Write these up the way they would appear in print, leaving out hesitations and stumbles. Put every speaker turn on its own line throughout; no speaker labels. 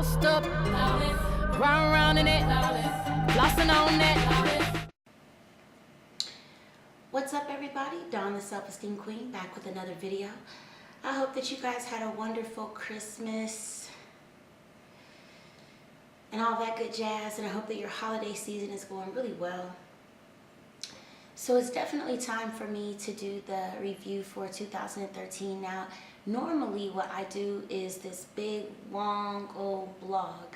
bossed up, round in it, flossing on that.
What's up, everybody? Dawn the Self-Esteem Queen back with another video. I hope that you guys had a wonderful Christmas and all that good jazz, and I hope that your holiday season is going really well. So it's definitely time for me to do the review for 2013. Now, normally what I do is this big, long, old blog.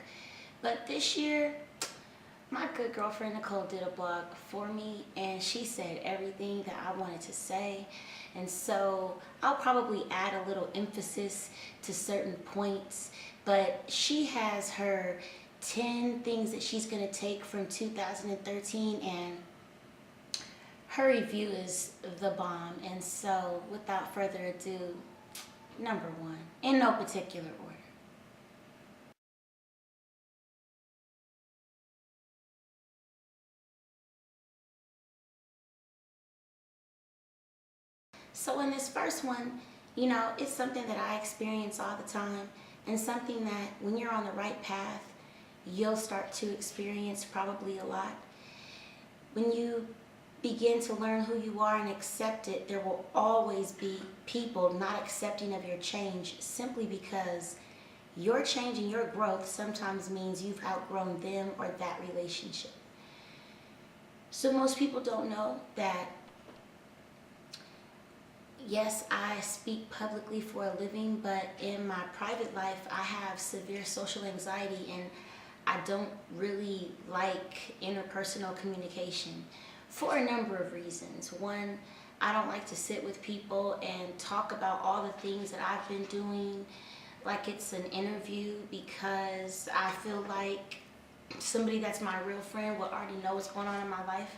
But this year, my good girlfriend Nicole did a blog for me, and she said everything that I wanted to say. And so I'll probably add a little emphasis to certain points, but she has her 10 things that she's going to take from 2013, and her review is the bomb. And so without further ado, number one, in no particular order. So in this first one, you know, it's something that I experience all the time, and something that when you're on the right path, you'll start to experience probably a lot. When you begin to learn who you are and accept it, there will always be people not accepting of your change, simply because your change and your growth sometimes means you've outgrown them or that relationship. So most people don't know that, yes, I speak publicly for a living, but in my private life, I have severe social anxiety, and I don't really like interpersonal communication for a number of reasons. One, I don't like to sit with people and talk about all the things that I've been doing like it's an interview, because I feel like somebody that's my real friend will already know what's going on in my life,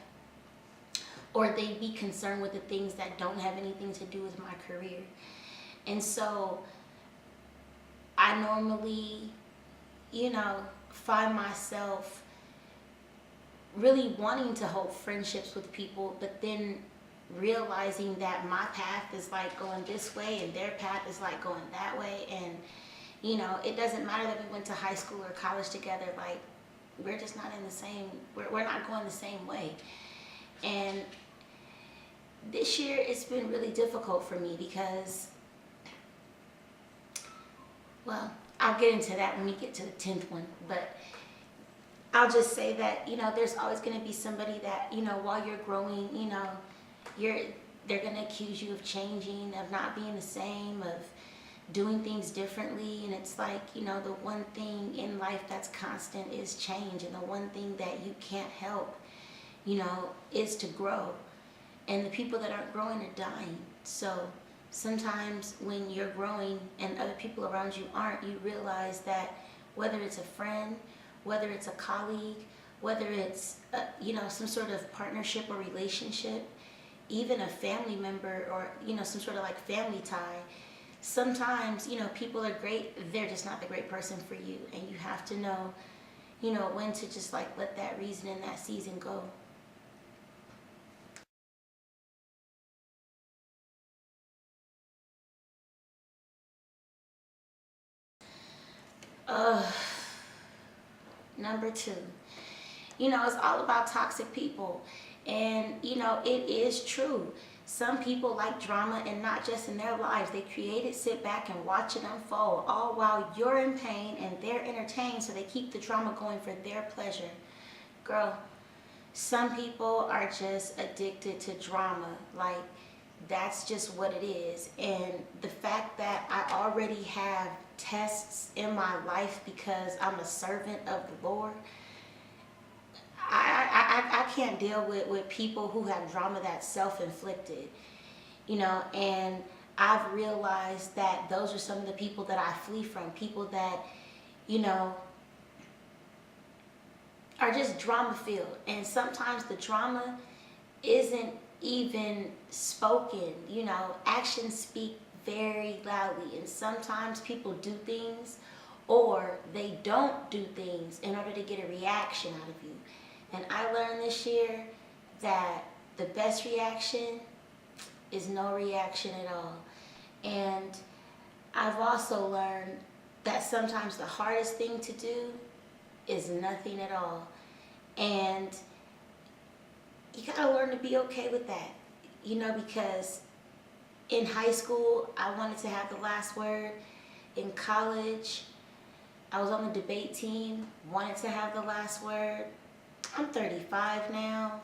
or they'd be concerned with the things that don't have anything to do with my career. And so I normally, you know, find myself really wanting to hold friendships with people, but then realizing that my path is like going this way and their path is like going that way. And, you know, it doesn't matter that we went to high school or college together, like, we're just not in the same, we're not going the same way. And this year it's been really difficult for me because, well, I'll get into that when we get to the 10th one, but I'll just say that, you know, there's always going to be somebody that, you know, while you're growing, you know, they're going to accuse you of changing, of not being the same, of doing things differently. And it's like, you know, the one thing in life that's constant is change, and the one thing that you can't help, you know, is to grow. And the people that aren't growing are dying. So sometimes when you're growing and other people around you aren't, you realize that whether it's a friend, whether it's a colleague, whether it's you know, some sort of partnership or relationship, even a family member, or, you know, some sort of like family tie, sometimes, you know, people are great, they're just not the great person for you. And you have to know, you know, when to just like let that reason and that season go. Number two, you know, it's all about toxic people. And, you know, it is true. Some people like drama, and not just in their lives. They create it, sit back and watch it unfold, all while you're in pain and they're entertained, so they keep the drama going for their pleasure. Girl, some people are just addicted to drama. Like, that's just what it is. And the fact that I already have tests in my life because I'm a servant of the Lord, I can't deal with people who have drama that's self-inflicted, you know. And I've realized that those are some of the people that I flee from. People that, you know, are just drama filled. And sometimes the drama isn't even spoken, you know. Actions speak very loudly, and sometimes people do things, or they don't do things in order to get a reaction out of you. And I learned this year that the best reaction is no reaction at all. And I've also learned that sometimes the hardest thing to do is nothing at all. And you gotta learn to be okay with that, because in high school, I wanted to have the last word. In college, I was on the debate team, wanted to have the last word. I'm 35 now.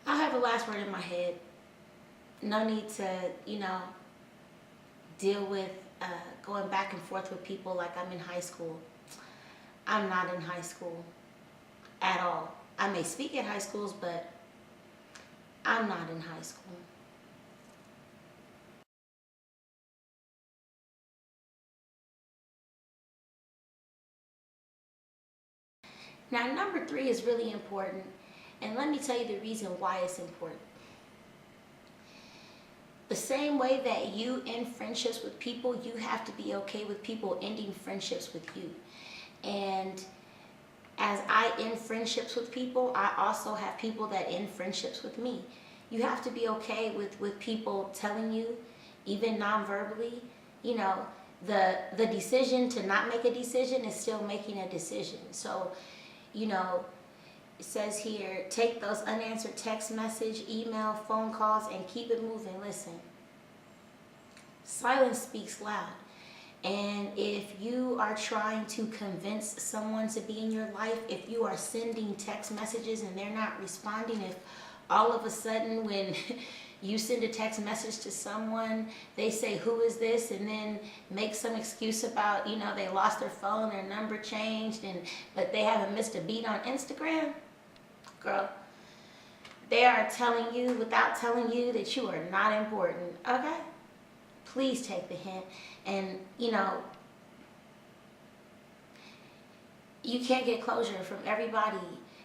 I have the last word in my head. No need to, deal with going back and forth with people like I'm in high school. I'm not in high school at all. I may speak at high schools, but I'm not in high school. Now, number 3 is really important, and let me tell you the reason why it's important. The same way that you end friendships with people, you have to be okay with people ending friendships with you. And as I end friendships with people, I also have people that end friendships with me. You have to be okay with people telling you, even non-verbally, the decision to not make a decision is still making a decision. So, it says here, take those unanswered text message, email, phone calls, and keep it moving. Listen, silence speaks loud. And if you are trying to convince someone to be in your life, if you are sending text messages and they're not responding, if all of a sudden when you send a text message to someone, they say, who is this? And then make some excuse about, they lost their phone, their number changed, but they haven't missed a beat on Instagram. Girl, they are telling you without telling you that you are not important, okay? Please take the hint. And, you can't get closure from everybody,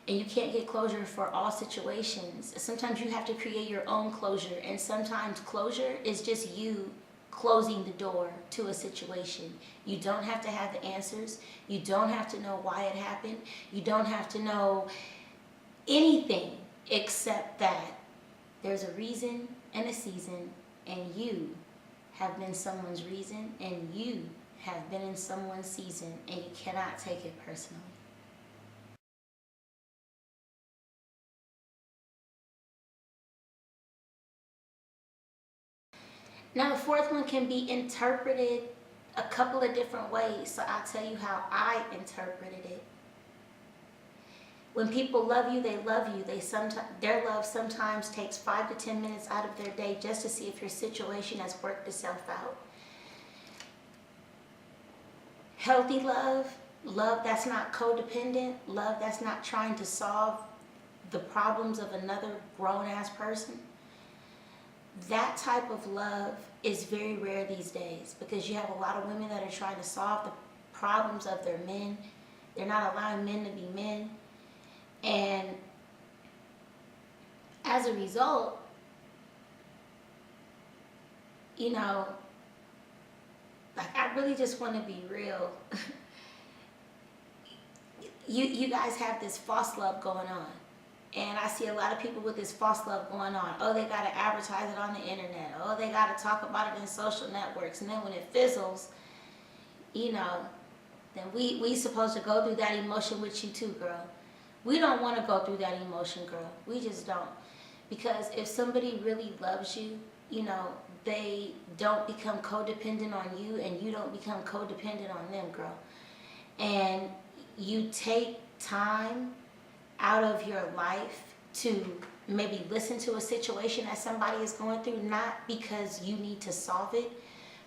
and you can't get closure for all situations. Sometimes you have to create your own closure, and sometimes closure is just you closing the door to a situation. You don't have to have the answers. You don't have to know why it happened. You don't have to know anything except that there's a reason and a season, and you have been someone's reason, and you have been in someone's season, and you cannot take it personally. Now, the 4th one can be interpreted a couple of different ways, so I'll tell you how I interpreted it. When people love you, they love you. Their love sometimes takes 5 to 10 minutes out of their day just to see if your situation has worked itself out. Healthy love that's not codependent, love that's not trying to solve the problems of another grown-ass person. That type of love is very rare these days, because you have a lot of women that are trying to solve the problems of their men. They're not allowing men to be men. And as a result, I really just want to be real. You guys have this false love going on. And I see a lot of people with this false love going on. Oh, they got to advertise it on the internet. Oh, they got to talk about it in social networks. And then when it fizzles, then we supposed to go through that emotion with you too, girl. We don't want to go through that emotion, girl. We just don't. Because if somebody really loves you, they don't become codependent on you, and you don't become codependent on them, girl. And you take time out of your life to maybe listen to a situation that somebody is going through, not because you need to solve it,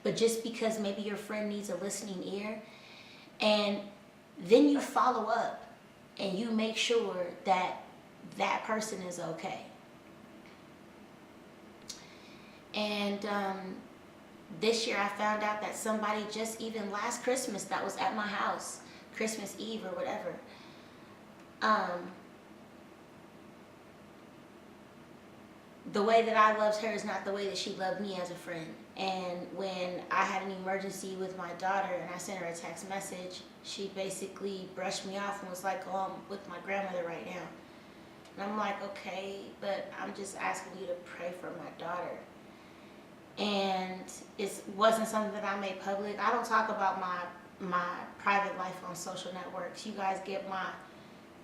but just because maybe your friend needs a listening ear. And then you follow up and you make sure that that person is okay. And this year I found out that somebody just even last Christmas that was at my house, Christmas Eve or whatever, the way that I loved her is not the way that she loved me as a friend. And when I had an emergency with my daughter and I sent her a text message, she basically brushed me off and was like, oh, I'm with my grandmother right now. And I'm like, okay, but I'm just asking you to pray for my daughter. and it wasn't something that I made public. I don't talk about my private life on social networks. You guys get my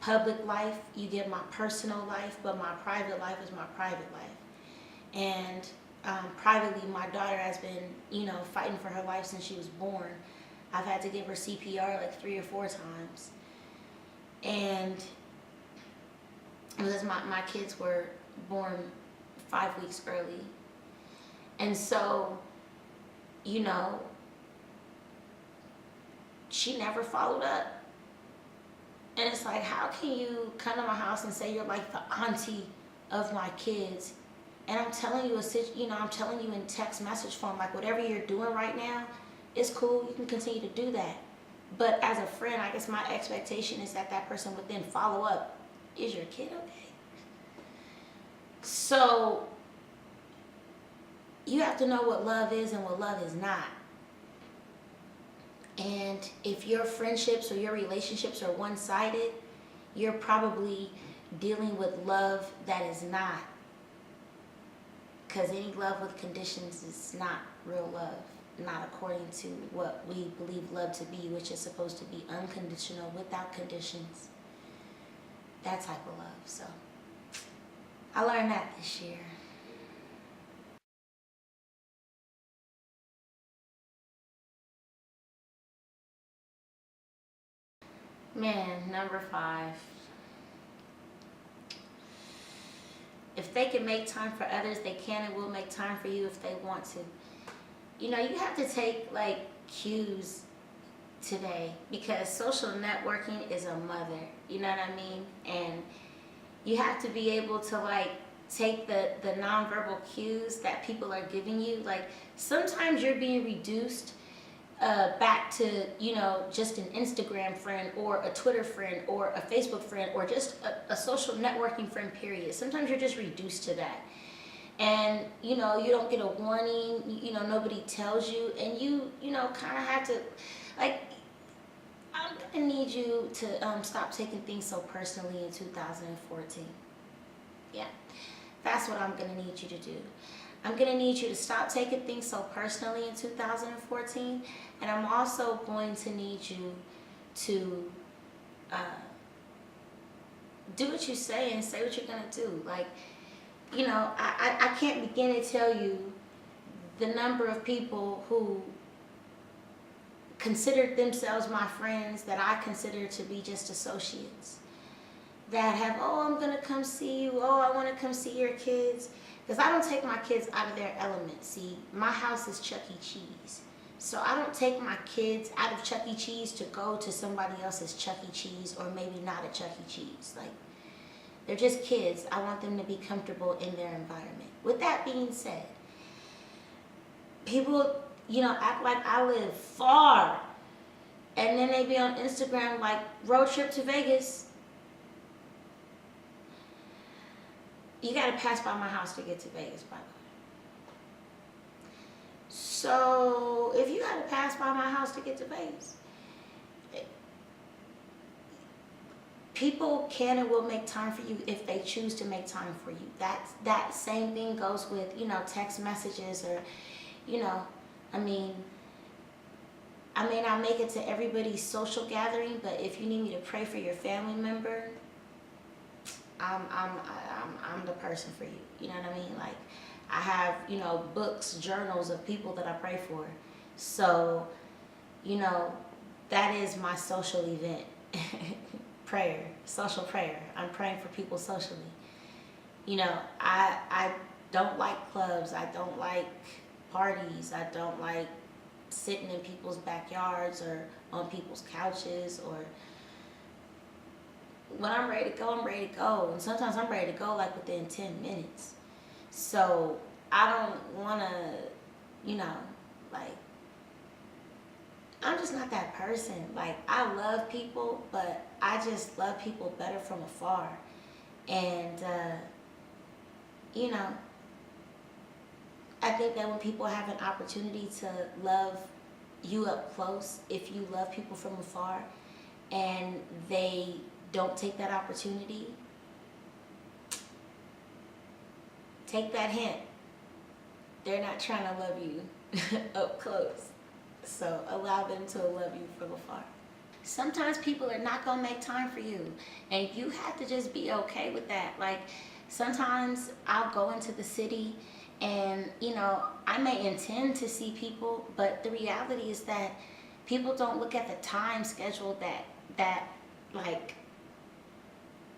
public life, you get my personal life, but my private life is my private life. And privately, my daughter has been, fighting for her life since she was born. I've had to give her CPR like 3 or 4 times. And because my kids were born 5 weeks early. And so, she never followed up. And it's like, how can you come to my house and say you're like the auntie of my kids? And I'm telling you, I'm telling you in text message form, like whatever you're doing right now, it's cool. You can continue to do that. But as a friend, I guess my expectation is that person would then follow up. Is your kid okay? So you have to know what love is and what love is not. And if your friendships or your relationships are one-sided, you're probably dealing with love that is not. Because any love with conditions is not real love. Not according to what we believe love to be, which is supposed to be unconditional, without conditions. That type of love. So I learned that this year. Man, number 5. If they can make time for others, they can and will make time for you if they want to. You have to take like cues today, because social networking is a mother. You know what I mean? And you have to be able to like take the nonverbal cues that people are giving you. Like sometimes you're being reduced back to, just an Instagram friend or a Twitter friend or a Facebook friend or just a social networking friend, period. Sometimes you're just reduced to that. And, you don't get a warning, nobody tells you, and you kind of have to, like, I'm going to need you to stop taking things so personally in 2014. Yeah, that's what I'm going to need you to do. I'm going to need you to stop taking things so personally in 2014, and I'm also going to need you to do what you say and say what you're going to do. Like, I can't begin to tell you the number of people who considered themselves my friends that I consider to be just associates. That have, oh, I'm going to come see you. Oh, I want to come see your kids. Because I don't take my kids out of their element. See, my house is Chuck E. Cheese. So I don't take my kids out of Chuck E. Cheese to go to somebody else's Chuck E. Cheese, or maybe not a Chuck E. Cheese. Like, they're just kids. I want them to be comfortable in their environment. With that being said, people, act like I live far. And then they be on Instagram like, road trip to Vegas. You got to pass by my house to get to Vegas, by the way. So if you got to pass by my house to get to Vegas, people can and will make time for you if they choose to make time for you. That same thing goes with, text messages or, I may not make it to everybody's social gathering, but if you need me to pray for your family member, I'm the person for you. You know what I mean? Like, I have, books, journals of people that I pray for. So, that is my social event. Prayer, social prayer. I'm praying for people socially. I don't like clubs. I don't like parties. I don't like sitting in people's backyards or on people's couches, or when I'm ready to go, I'm ready to go. And sometimes I'm ready to go like within 10 minutes. So I don't want to, like, I'm just not that person. Like, I love people, but I just love people better from afar. And, I think that when people have an opportunity to love you up close, if you love people from afar and they don't take that opportunity, take that hint. they're not trying to love you up close. So allow them to love you from afar. Sometimes people are not gonna make time for you, and you have to just be okay with that. Like, sometimes I'll go into the city and, you know, I may intend to see people, but the reality is that people don't look at the time schedule that like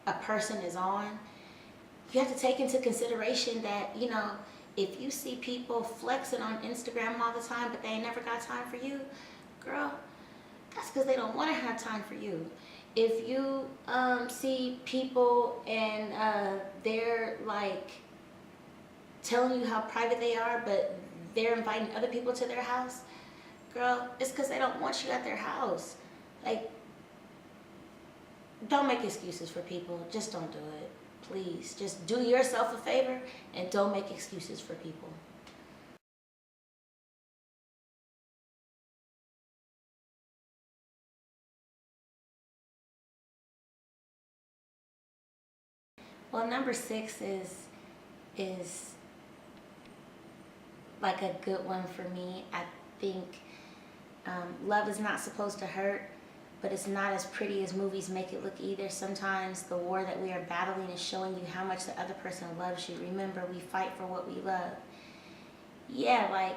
a person is on. You have to take into consideration that, you know, if you see people flexing on Instagram all the time, but they ain't never got time for you, girl, that's because they don't want to have time for you. If you see people and they're like telling you how private they are, but they're inviting other people to their house, girl, it's because they don't want you at their house. Like, don't make excuses for people. Just don't do it. Please, just do yourself a favor and don't make excuses for people. Well, number 6 is like a good one for me. I think love is not supposed to hurt, but it's not as pretty as movies make it look either. Sometimes the war that we are battling is showing you how much the other person loves you. Remember, we fight for what we love. Yeah, like,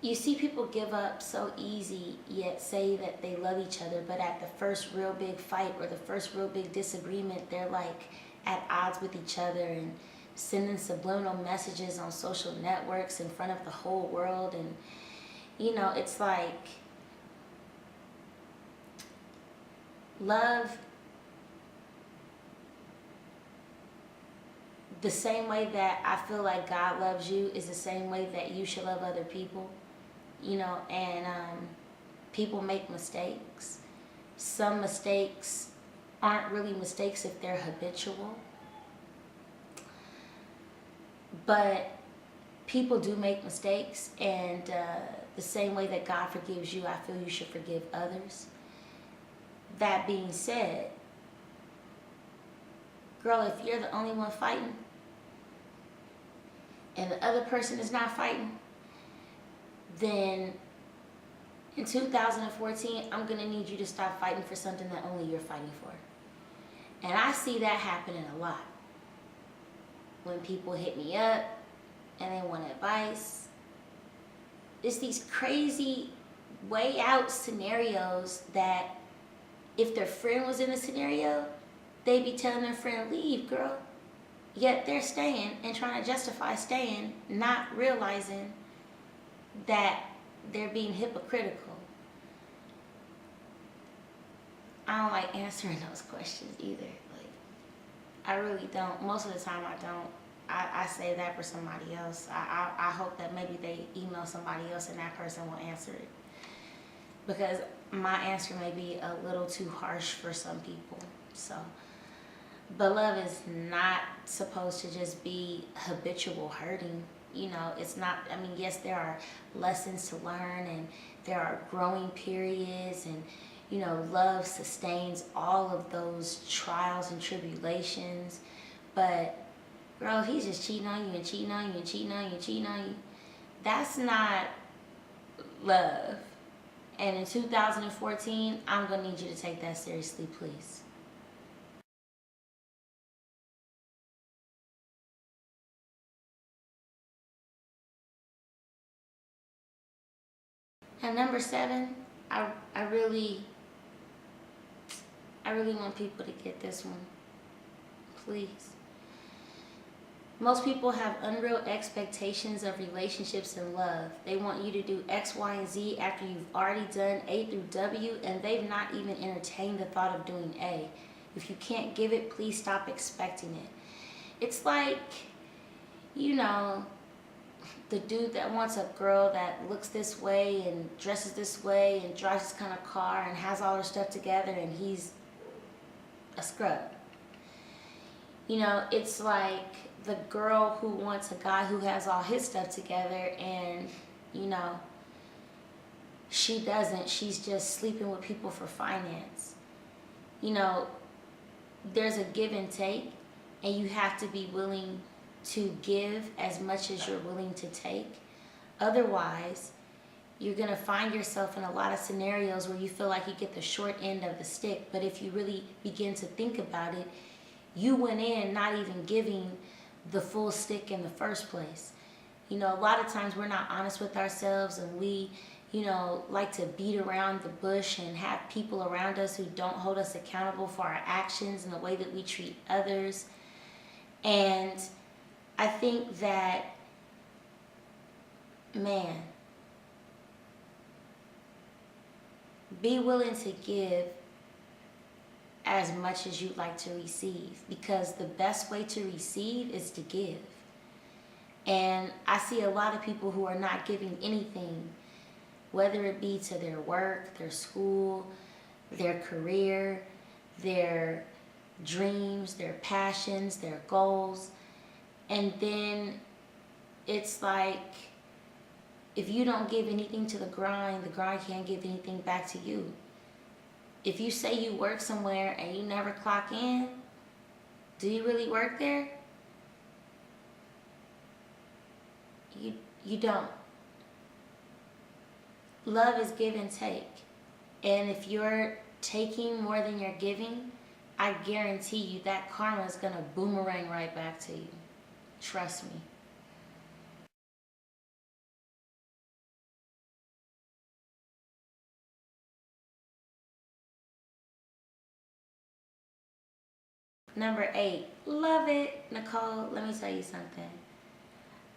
you see people give up so easy, yet say that they love each other, but at the first real big fight or the first real big disagreement, they're like at odds with each other and sending subliminal messages on social networks in front of the whole world. And, you know, it's like, love, the same way that I feel like God loves you is the same way that you should love other people. You know, and people make mistakes. Some mistakes aren't really mistakes if they're habitual. But people do make mistakes, and the same way that God forgives you, I feel you should forgive others. That being said, girl, if you're the only one fighting and the other person is not fighting, then in 2014, I'm going to need you to stop fighting for something that only you're fighting for. And I see that happening a lot. When people hit me up and they want advice, it's these crazy way out scenarios that if their friend was in a scenario, they'd be telling their friend, leave, girl. Yet they're staying and trying to justify staying, not realizing that they're being hypocritical. I don't like answering those questions either. Like, I really don't. Most of the time I don't. I say that for somebody else. I hope that maybe they email somebody else and that person will answer it. Because my answer may be a little too harsh for some people. So, but love is not supposed to just be habitual hurting. You know, it's not, I mean, yes, there are lessons to learn and there are growing periods, and, you know, love sustains all of those trials and tribulations. But, girl, if he's just cheating on you and cheating on you and cheating on you and cheating on you, that's not love. And in 2014, I'm going to need you to take that seriously, please. And number 7, I really want people to get this one. Please. Most people have unreal expectations of relationships and love. They want you to do X, Y, and Z after you've already done A through W, and they've not even entertained the thought of doing A. If you can't give it, please stop expecting it. It's like, you know, the dude that wants a girl that looks this way and dresses this way and drives this kind of car and has all her stuff together, and he's a scrub. You know, it's like the girl who wants a guy who has all his stuff together, and, you know, she doesn't. She's just sleeping with people for finance. You know, there's a give and take, and you have to be willing to give as much as you're willing to take. Otherwise, you're going to find yourself in a lot of scenarios where you feel like you get the short end of the stick. But if you really begin to think about it, you went in not even giving the full stick in the first place. You know, a lot of times we're not honest with ourselves, and we, you know, like to beat around the bush and have people around us who don't hold us accountable for our actions and the way that we treat others. And I think that, man, be willing to give as much as you'd like to receive, because the best way to receive is to give. And I see a lot of people who are not giving anything, whether it be to their work, their school, their career, their dreams, their passions, their goals. And then it's like, if you don't give anything to the grind can't give anything back to you. If you say you work somewhere and you never clock in, do you really work there? You don't. Love is give and take. And if you're taking more than you're giving, I guarantee you that karma is going to boomerang right back to you. Trust me. Number 8, love it. Nicole, let me tell you something.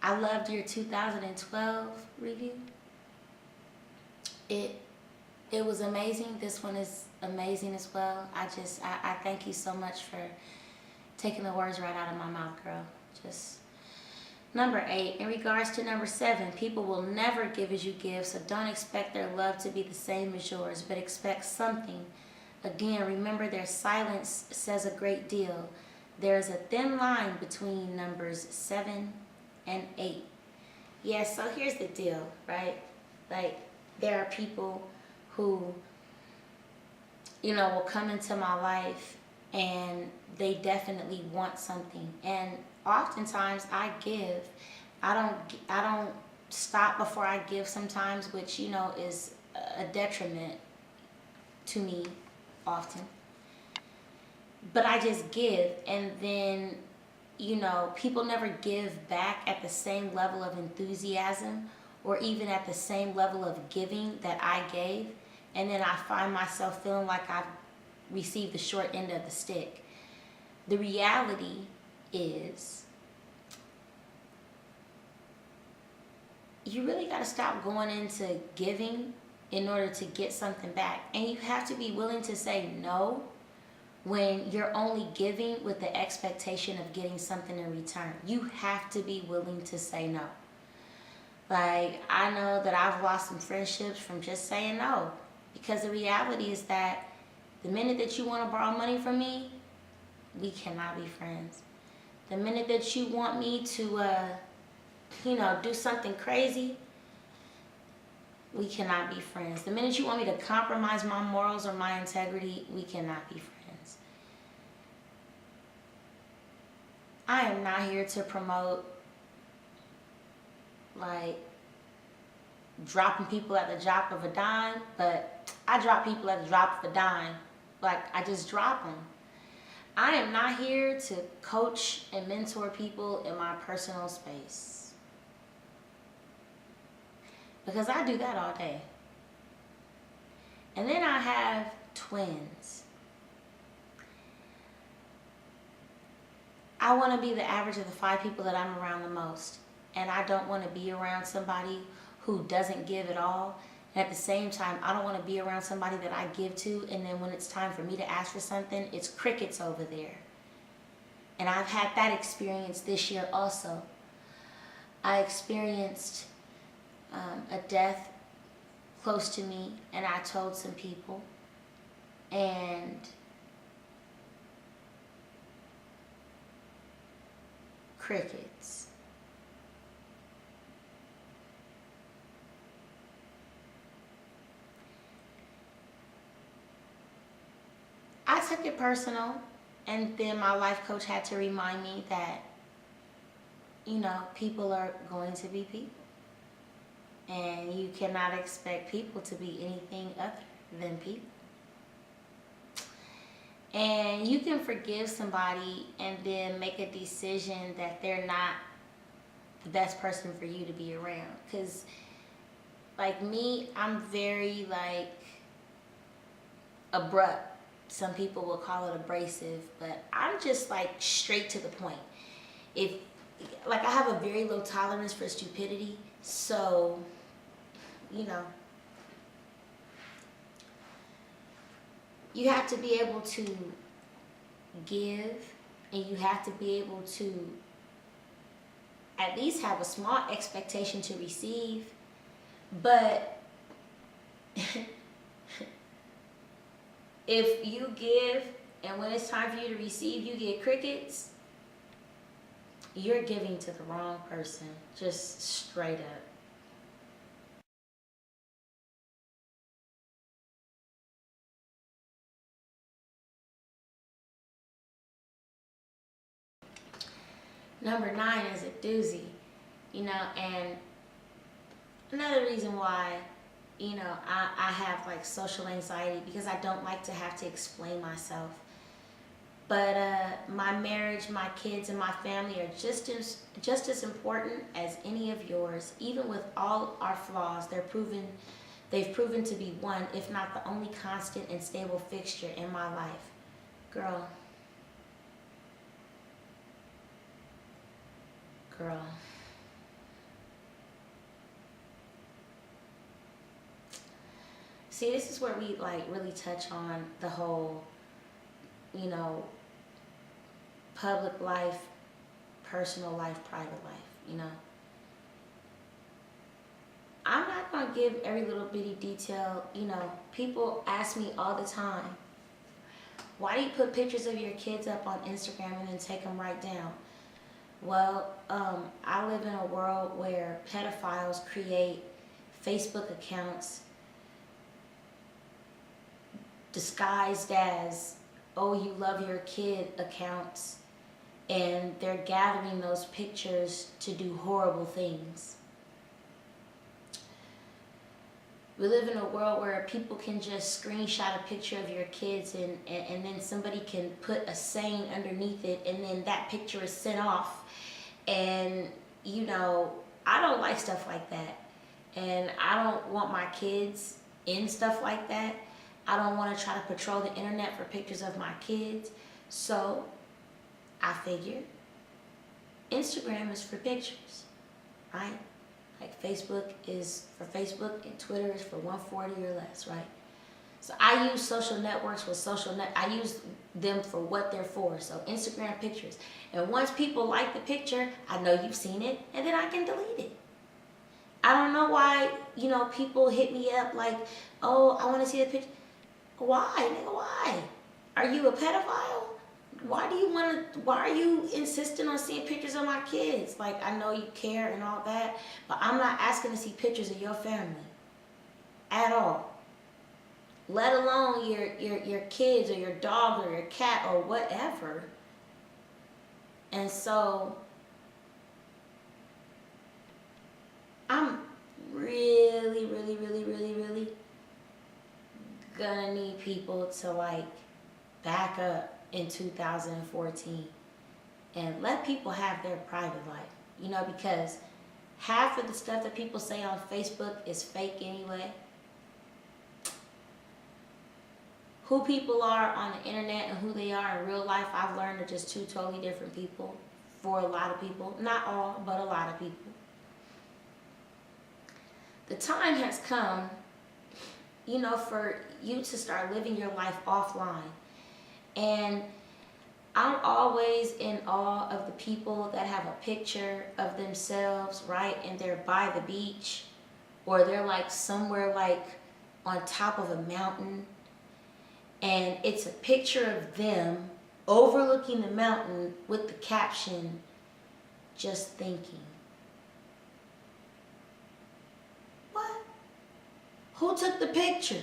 I loved your 2012 review. It was amazing. This one is amazing as well. I thank you so much for taking the words right out of my mouth, girl. Just number 8, in regards to number 7, people will never give as you give, so don't expect their love to be the same as yours, but expect something. Again, remember their silence says a great deal. There's a thin line between numbers 7 and 8. Yeah, so here's the deal, right? Like, there are people who, you know, will come into my life and they definitely want something. And oftentimes I give. I don't stop before I give sometimes, which, you know, is a detriment to me often. But I just give, and then, you know, people never give back at the same level of enthusiasm or even at the same level of giving that I gave. And then I find myself feeling like I've received the short end of the stick. The reality is, you really got to stop going into giving in order to get something back. And you have to be willing to say no when you're only giving with the expectation of getting something in return. You have to be willing to say no. Like, I know that I've lost some friendships from just saying no, because the reality is that the minute that you want to borrow money from me, we cannot be friends. The minute that you want me to, you know, do something crazy, we cannot be friends. The minute you want me to compromise my morals or my integrity, we cannot be friends. I am not here to promote, like, dropping people at the drop of a dime, but I drop people at the drop of a dime. Like, I just drop them. I am not here to coach and mentor people in my personal space, because I do that all day. And then I have twins. I want to be the average of the 5 people that I'm around the most. And I don't want to be around somebody who doesn't give at all. And at the same time, I don't want to be around somebody that I give to, and then when it's time for me to ask for something, it's crickets over there. And I've had that experience this year also. I experienced a death close to me, and I told some people, and crickets. I took it personal, and then my life coach had to remind me that people are going to be people. And you cannot expect people to be anything other than people. And you can forgive somebody and then make a decision that they're not the best person for you to be around. Because, like me, I'm very, like, abrupt. Some people will call it abrasive, but I'm just, like, straight to the point. I have a very low tolerance for stupidity, so, you have to be able to give, and you have to be able to at least have a small expectation to receive. But if you give and when it's time for you to receive, you get crickets, you're giving to the wrong person, just straight up. Number 9 is a doozy, and another reason why, I have like social anxiety, because I don't like to have to explain myself. But my marriage, my kids, and my family are just as important as any of yours. Even with all our flaws, they've proven to be one, if not the only constant and stable fixture in my life. Girl. See, this is where we like really touch on the whole, public life, personal life, private life, I'm not going to give every little bitty detail. People ask me all the time, why do you put pictures of your kids up on Instagram and then take them right down? Well, I live in a world where pedophiles create Facebook accounts disguised as, oh, you love your kid accounts, and they're gathering those pictures to do horrible things. We live in a world where people can just screenshot a picture of your kids and then somebody can put a saying underneath it, and then that picture is sent off. And, I don't like stuff like that. And I don't want my kids in stuff like that. I don't want to try to patrol the internet for pictures of my kids. So I figured Instagram is for pictures, right? Like Facebook is for Facebook and Twitter is for 140 or less, right? So I use social networks I use them for what they're for. So Instagram pictures. And once people like the picture, I know you've seen it, and then I can delete it. I don't know why, people hit me up like, oh, I want to see the picture. Why, nigga, why? Are you a pedophile? Why are you insisting on seeing pictures of my kids? Like, I know you care and all that, but I'm not asking to see pictures of your family at all. Let alone your kids or your dog or your cat or whatever. And so I'm really, really, really, really, really gonna need people to like back up in 2014 and let people have their private life, because half of the stuff that people say on Facebook is fake anyway. Who people are on the internet and who they are in real life, I've learned are just two totally different people for a lot of people. Not all, but a lot of people. The time has come, for you to start living your life offline. And I'm always in awe of the people that have a picture of themselves, right? And they're by the beach, or they're like somewhere like on top of a mountain. And it's a picture of them overlooking the mountain with the caption, just thinking. What? Who took the picture?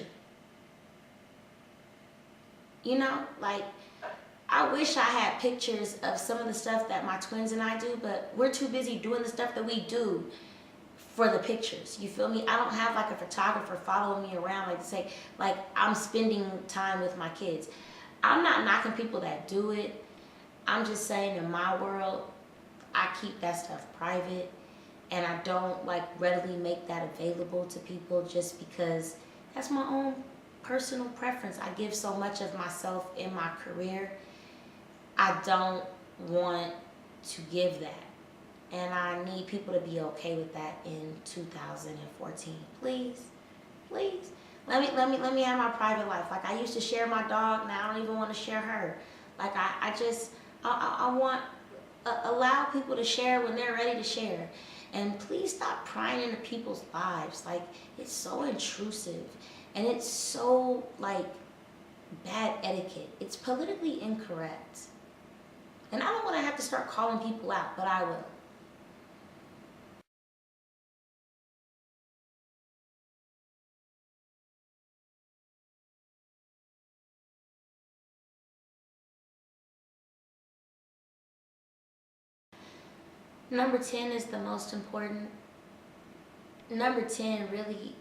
I wish I had pictures of some of the stuff that my twins and I do, but we're too busy doing the stuff that we do for the pictures. You feel me? I don't have like a photographer following me around like to say, like, I'm spending time with my kids. I'm not knocking people that do it. I'm just saying, in my world, I keep that stuff private, and I don't like readily make that available to people just because that's my own personal preference. I give so much of myself in my career. I don't want to give that. And I need people to be okay with that in 2014. Please, please. Let me have my private life. Like, I used to share my dog, now I don't even want to share her. Like, I want, allow people to share when they're ready to share. And please stop prying into people's lives. Like, it's so intrusive. And it's so, like, bad etiquette. It's politically incorrect. And I don't want to have to start calling people out, but I will. Number 10 is the most important. Number 10 really,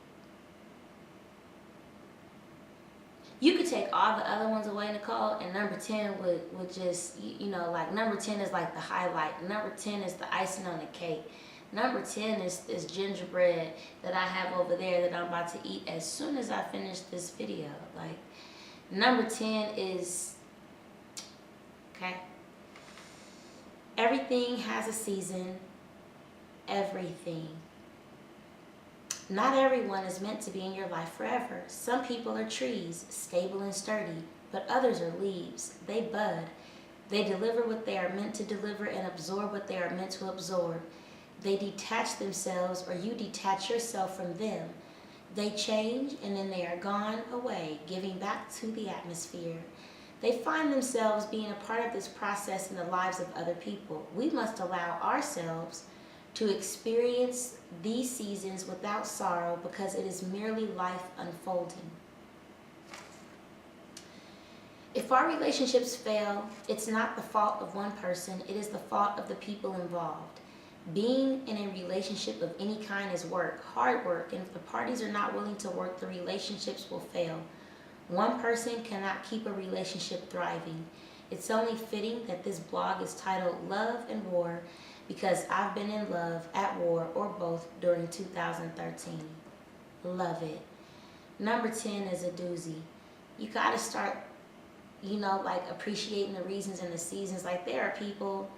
you could take all the other ones away, Nicole, and number 10 would just, you know, like, number 10 is like the highlight. Number 10 is the icing on the cake. Number 10 is this gingerbread that I have over there that I'm about to eat as soon as I finish this video. Like, number 10 is, okay, everything has a season. Everything. Not everyone is meant to be in your life forever. Some people are trees, stable and sturdy, but others are leaves. They bud. They deliver what they are meant to deliver and absorb what they are meant to absorb. They detach themselves, or you detach yourself from them. They change, and then they are gone away, giving back to the atmosphere. They find themselves being a part of this process in the lives of other people. We must allow ourselves to experience these seasons without sorrow, because it is merely life unfolding. If our relationships fail, it's not the fault of one person, it is the fault of the people involved. Being in a relationship of any kind is work, hard work, and if the parties are not willing to work, the relationships will fail. One person cannot keep a relationship thriving. It's only fitting that this blog is titled Love and War, because I've been in love, at war, or both during 2013. Love it. Number 10 is a doozy. You gotta start, you know, like, appreciating the reasons and the seasons. Like, there are people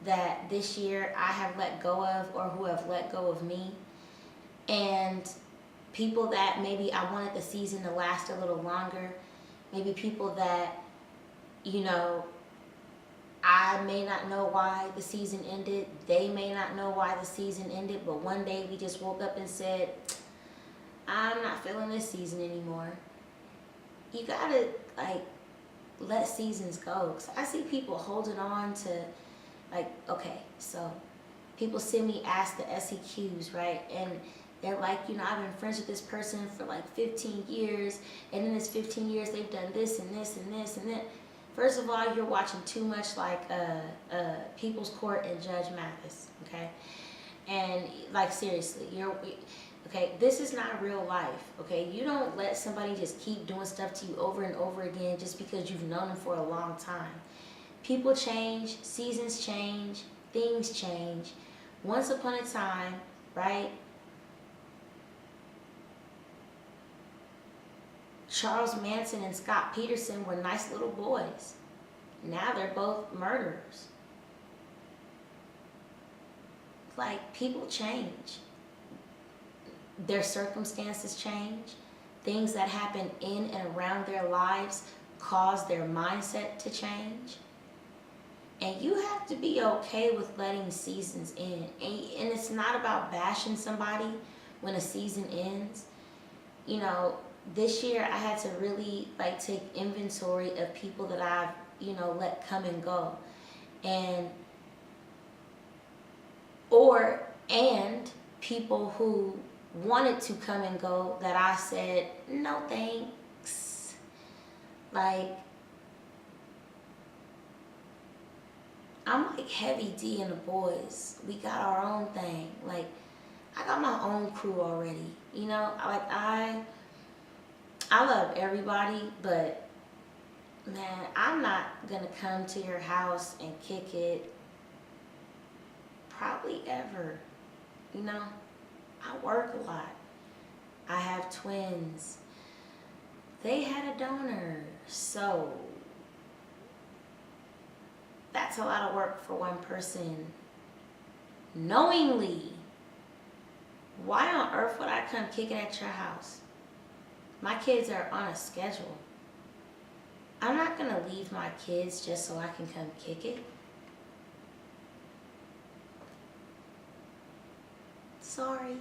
that this year I have let go of, or who have let go of me. And people that maybe I wanted the season to last a little longer. Maybe people that, you know, I may not know why the season ended. They may not know why the season ended. But one day we just woke up and said, I'm not feeling this season anymore. You gotta, like, let seasons go. 'Cause I see people holding on to, like, okay, so people send me ask the SEQs, right? And they're like, you know, I've been friends with this person for like 15 years. And in this 15 years, they've done this and this and this and that. First of all, you're watching too much like People's Court and Judge Mathis, okay? And, like, seriously, okay, this is not real life, okay? You don't let somebody just keep doing stuff to you over and over again just because you've known them for a long time. People change, seasons change, things change. Once upon a time, right? Charles Manson and Scott Peterson were nice little boys. Now they're both murderers. Like, people change. Their circumstances change. Things that happen in and around their lives cause their mindset to change. And you have to be okay with letting seasons end. And it's not about bashing somebody when a season ends. You know, this year I had to really, like, take inventory of people that I've, you know, let come and go. And people who wanted to come and go that I said, no thanks. Like, I'm like heavy D in the boys. We got our own thing. Like, I got my own crew already. You know, like I love everybody, but man, I'm not gonna come to your house and kick it probably ever. You know, I work a lot. I have twins. They had a donor, so that's a lot of work for one person. Knowingly. Why on earth would I come kick it at your house? My kids are on a schedule. I'm not gonna leave my kids just so I can come kick it. Sorry.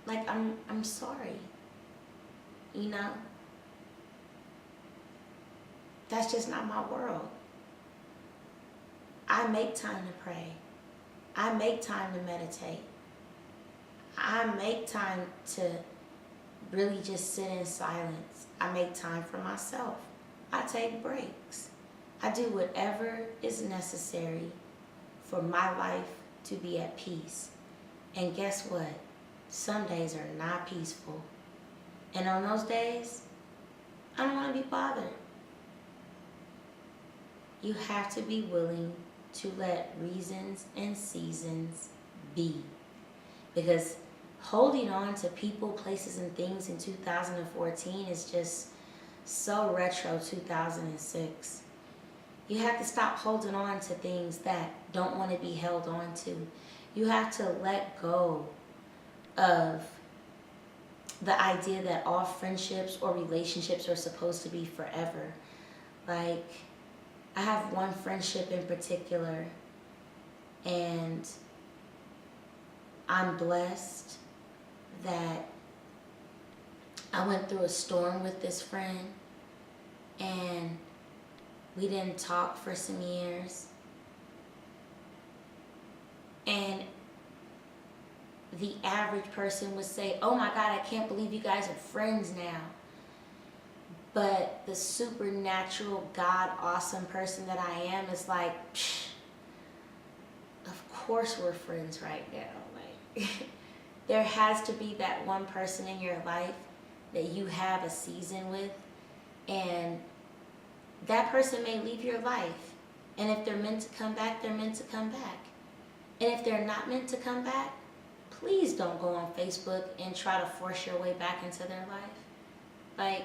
Like, I'm sorry. You know? That's just not my world. I make time to pray. I make time to meditate. I make time to really just sit in silence. I make time for myself. I take breaks. I do whatever is necessary for my life to be at peace. And guess what? Some days are not peaceful. And on those days, I don't want to be bothered. You have to be willing to let reasons and seasons be. Because holding on to people, places, and things in 2014 is just so retro 2006. You have to stop holding on to things that don't want to be held on to. You have to let go of the idea that all friendships or relationships are supposed to be forever. Like, I have one friendship in particular, and I'm blessed that I went through a storm with this friend, and we didn't talk for some years. And the average person would say, oh my God, I can't believe you guys are friends now. But the supernatural, God, awesome person that I am is like, psh, of course we're friends right now. Like, there has to be that one person in your life that you have a season with, and that person may leave your life. And if they're meant to come back, they're meant to come back. And if they're not meant to come back, please don't go on Facebook and try to force your way back into their life. Like,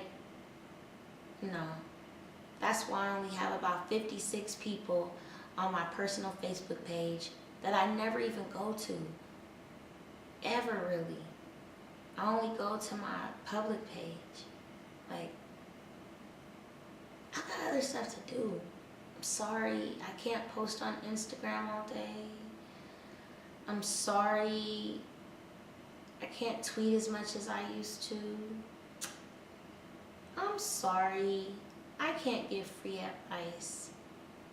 no. That's why I only have about 56 people on my personal Facebook page that I never even go to. Ever, really. I only go to my public page. Like, I got other stuff to do. I'm sorry, I can't post on Instagram all day. I'm sorry, I can't tweet as much as I used to. I'm sorry, I can't give free advice.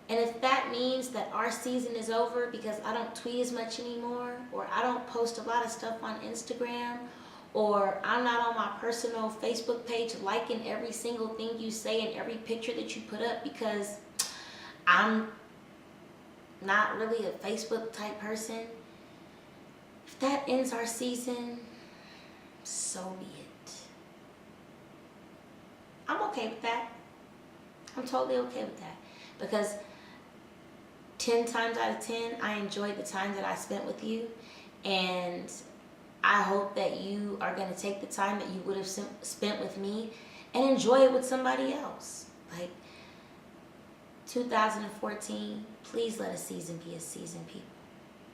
And if that means that our season is over because I don't tweet as much anymore, or I don't post a lot of stuff on Instagram, or I'm not on my personal Facebook page liking every single thing you say and every picture that you put up because I'm not really a Facebook type person, if that ends our season, so be it. I'm okay with that. I'm totally okay with that. Because 10 times out of 10, I enjoyed the time that I spent with you. And I hope that you are going to take the time that you would have spent with me and enjoy it with somebody else. Like, 2014, please let a season be a season, people.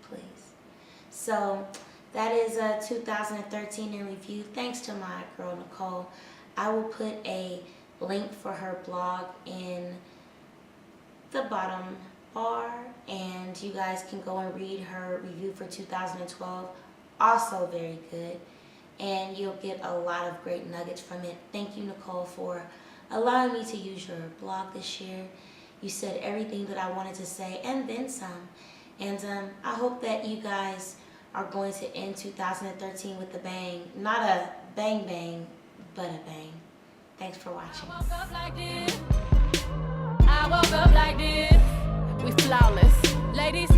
Please. So that is 2013 in review. Thanks to my girl Nicole. I will put a link for her blog in the bottom bar, and you guys can go and read her review for 2012. Also very good, and you'll get a lot of great nuggets from it. Thank you, Nicole, for allowing me to use your blog this year. You said everything that I wanted to say and then some. And I hope that you guys are going to end 2013 with a bang. Not a bang bang, but a bang. Thanks for watching.
I woke up like this. I woke up like this. We flawless. Ladies,